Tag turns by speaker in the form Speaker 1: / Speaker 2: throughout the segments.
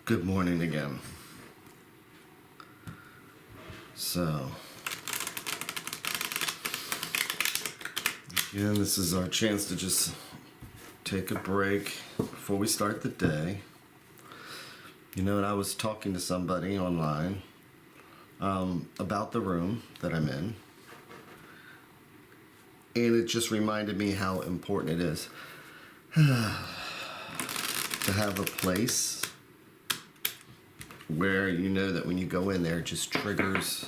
Speaker 1: Good morning again. So, again, this is our chance to just take a break before we start the day. You know, and I was talking to somebody online about the room that I'm in, and it just reminded me how important it is to have a place where you know that when you go in there, it just triggers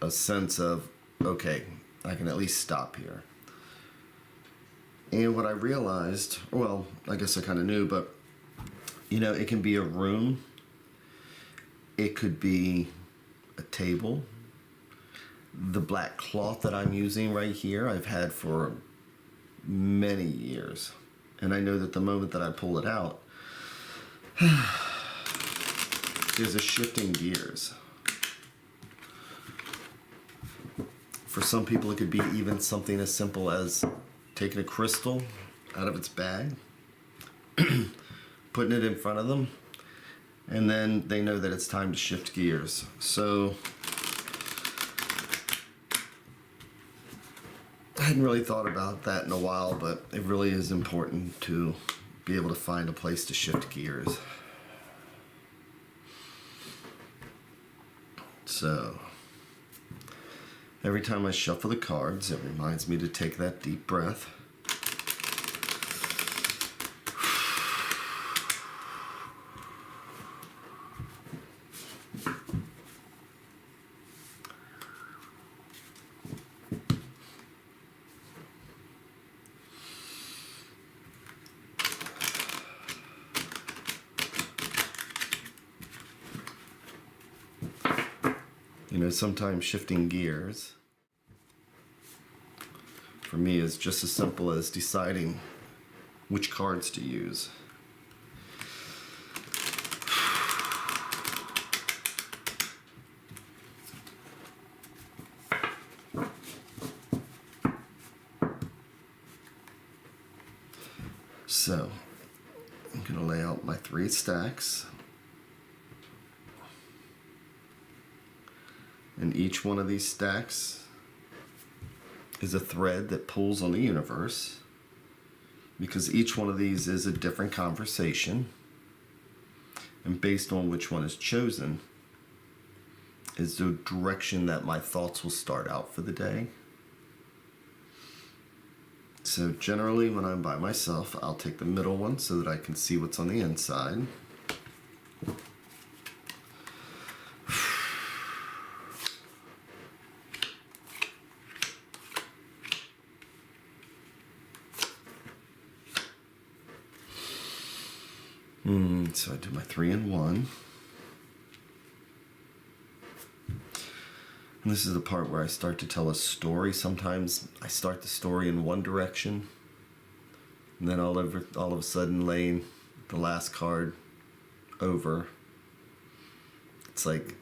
Speaker 1: a sense of, okay, I can at least stop here. And what I realized, well, I guess I kind of knew, but you know, it can be a room, it could be a table. The black cloth that I'm using right here, I've had for many years. And I know that the moment that I pull it out, there's a shifting gears. For some people, it could be even something as simple as taking a crystal out of its bag, putting it in front of them, and then they know that it's time to shift gears. So I hadn't really thought about that in a while, but it really is important to be able to find a place to shift gears. So, every time I shuffle the cards, it reminds me to take that deep breath. You know, sometimes shifting gears for me is just as simple as deciding which cards to use. So, I'm going to lay out my 3 stacks. And each one of these stacks is a thread that pulls on the universe, because each one of these is a different conversation, and based on which one is chosen is the direction that my thoughts will start out for the day. So generally when I'm by myself, I'll take the middle one so that I can see what's on the inside. So I do my 3 and 1. And this is the part where I start to tell a story. Sometimes I start the story in one direction, and then all of a sudden laying the last card over, it's like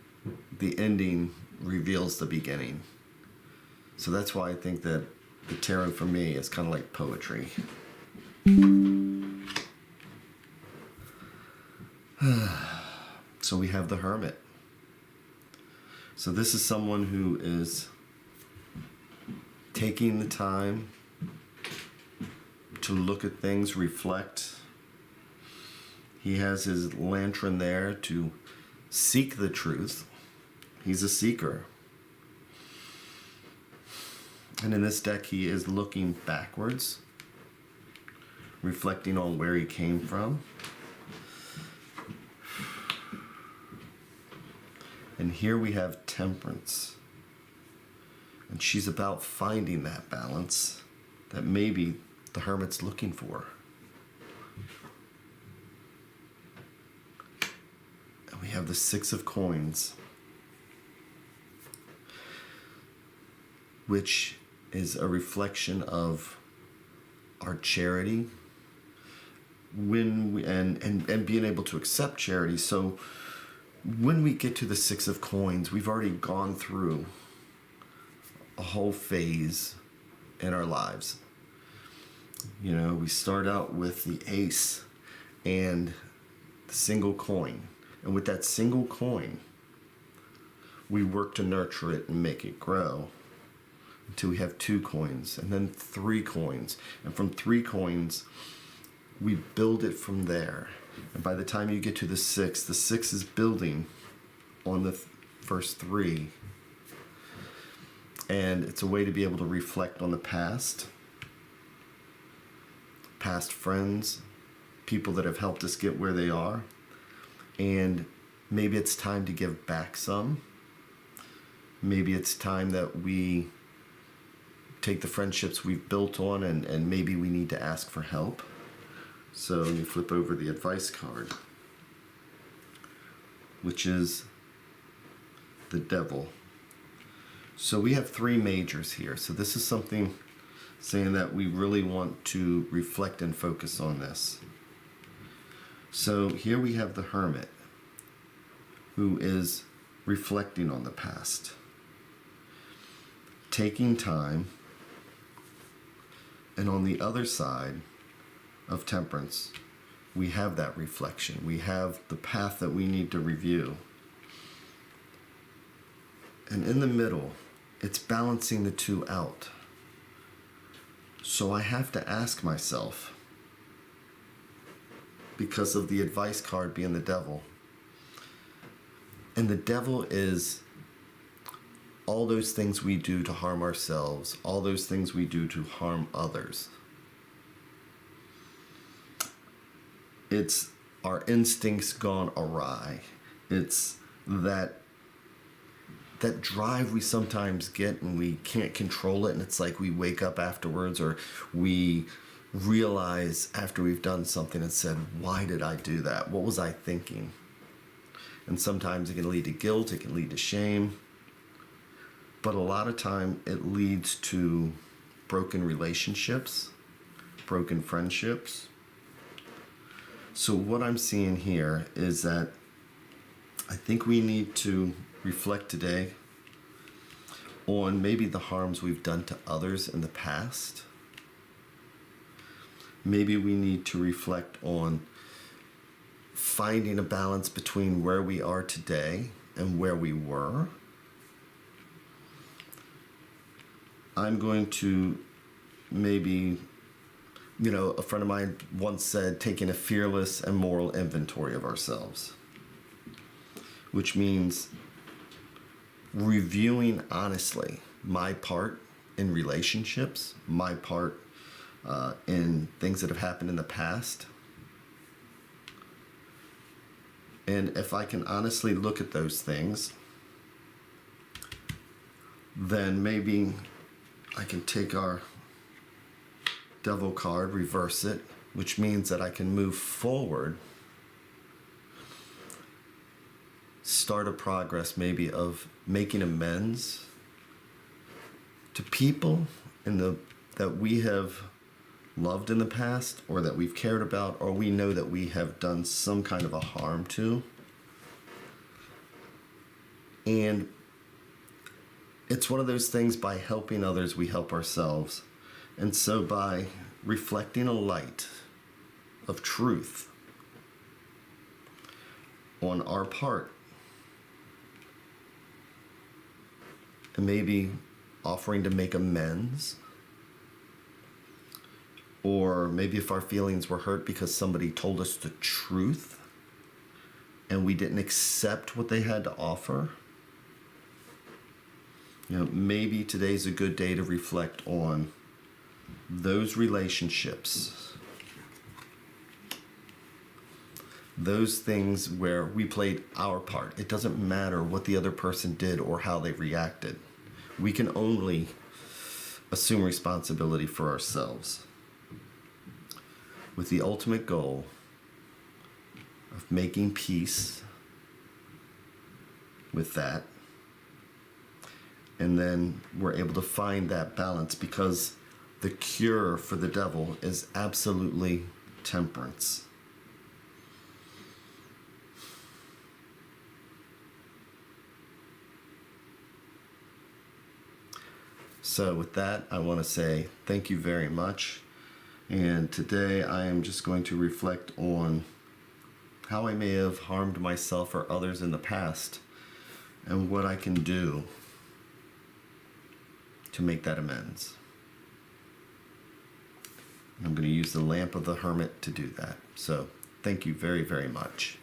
Speaker 1: the ending reveals the beginning. So that's why I think that the tarot for me is kind of like poetry. So we have the Hermit. So this is someone who is taking the time to look at things, reflect. He has his lantern there to seek the truth. He's a seeker. And in this deck, he is looking backwards, reflecting on where he came from. And here we have Temperance. And she's about finding that balance that maybe the Hermit's looking for. And we have the Six of Coins, which is a reflection of our charity when we, and being able to accept charity. So when we get to the Six of Coins, we've already gone through a whole phase in our lives. You know, we start out with the Ace and the single coin. And with that single coin, we work to nurture it and make it grow until we have 2 coins and then 3 coins. And from 3 coins, we build it from there. And by the time you get to the 6 is building on the first 3. And it's a way to be able to reflect on the past friends, people that have helped us get where they are. And maybe it's time to give back some. Maybe it's time that we take the friendships we've built on and maybe we need to ask for help. So you flip over the advice card, which is the Devil. So we have 3 majors here. So this is something saying that we really want to reflect and focus on this. So here we have the Hermit, who is reflecting on the past, taking time, and on the other side of Temperance, we have that reflection. We have the path that we need to review. And in the middle, it's balancing the 2 out. So I have to ask myself, because of the advice card being the Devil, and the Devil is all those things we do to harm ourselves, all those things we do to harm others. It's our instincts gone awry. It's that drive we sometimes get and we can't control it, and it's like we wake up afterwards or we realize after we've done something and said, why did I do that? What was I thinking? And sometimes it can lead to guilt, it can lead to shame, but a lot of time it leads to broken relationships, broken friendships. So what I'm seeing here is that I think we need to reflect today on maybe the harms we've done to others in the past. Maybe we need to reflect on finding a balance between where we are today and where we were. I'm going to maybe, a friend of mine once said, taking a fearless and moral inventory of ourselves, which means reviewing honestly my part in relationships, my part in things that have happened in the past. And if I can honestly look at those things, then maybe I can take our Devil card, reverse it, which means that I can move forward, start a progress maybe of making amends to people that we have loved in the past, or that we've cared about, or we know that we have done some kind of a harm to. And it's one of those things, by helping others, we help ourselves. And so by reflecting a light of truth on our part, and maybe offering to make amends, or maybe if our feelings were hurt because somebody told us the truth and we didn't accept what they had to offer, Maybe today's a good day to reflect on those relationships, those things where we played our part. It doesn't matter what the other person did or how they reacted. We can only assume responsibility for ourselves, with the ultimate goal of making peace with that. And then we're able to find that balance, because the cure for the devil is absolutely temperance. So with that, I want to say thank you very much. And today I am just going to reflect on how I may have harmed myself or others in the past, and what I can do to make that amends. I'm going to use the lamp of the Hermit to do that. So thank you very, very much.